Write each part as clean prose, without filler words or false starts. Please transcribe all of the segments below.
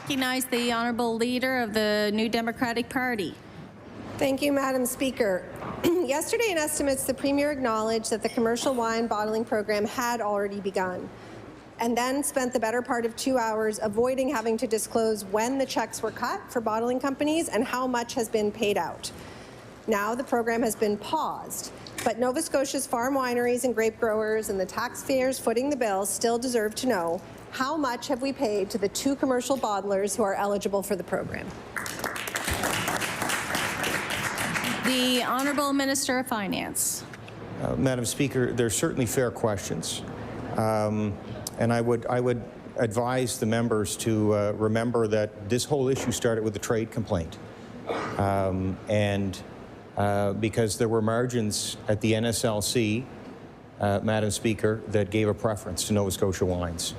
recognize the Honourable Leader of the New Democratic Party. Thank you, Madam Speaker. Yesterday in estimates, the Premier acknowledged that the commercial wine bottling program had already begun, and then spent the better part of 2 hours avoiding having to disclose when the checks were cut for bottling companies and how much has been paid out. Now the program has been paused, but Nova Scotia's farm wineries and grape growers and the taxpayers footing the bill still deserve to know how much have we paid to the 2 commercial bottlers who are eligible for the program. The Honourable Minister of Finance. Madam Speaker, they're certainly fair questions. And I would advise the members to remember that this whole issue started with a trade complaint. Because there were margins at the NSLC, Madam Speaker, that gave a preference to Nova Scotia wines.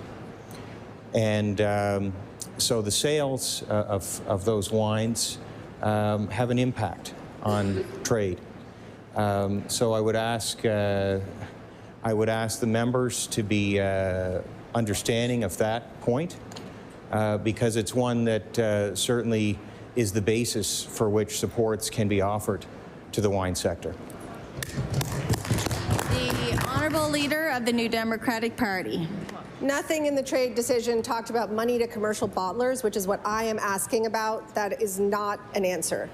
And so the sales of those wines have an impact on trade. So I would ask the members to be understanding of that point, because it's one that certainly is the basis for which supports can be offered to the wine sector. The Honourable Leader of the New Democratic Party. Nothing in the trade decision talked about money to commercial bottlers, which is what I am asking about. That is not an answer.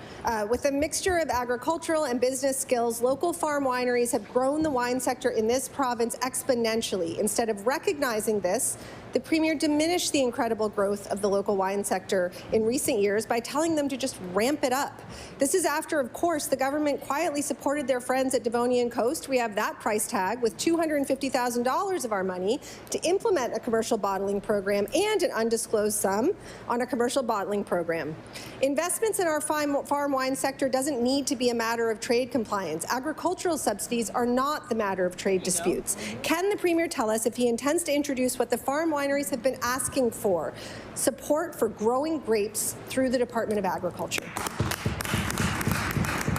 With a mixture of agricultural and business skills, local farm wineries have grown the wine sector in this province exponentially. Instead of recognizing this, the Premier diminished the incredible growth of the local wine sector in recent years by telling them to just ramp it up. This is after, of course, the government quietly supported their friends at Devonian Coast. We have that price tag with $250,000 of our money to implement a commercial bottling program and an undisclosed sum on a commercial bottling program. Investments in our farm wine sector doesn't need to be a matter of trade compliance. Agricultural subsidies are not the matter of trade disputes. Can the Premier tell us if he intends to introduce what the farm wineries have been asking for, support for growing grapes through the Department of Agriculture?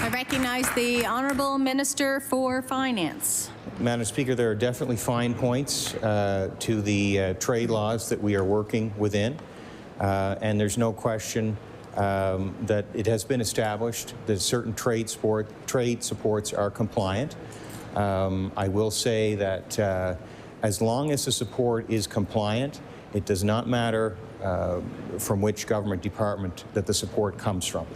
I recognize the Honourable Minister for Finance. Madam Speaker, there are definitely fine points to the trade laws that we are working within, and there's no question that it has been established that certain trade supports are compliant. I will say that as long as the support is compliant, it does not matter from which government department that the support comes from.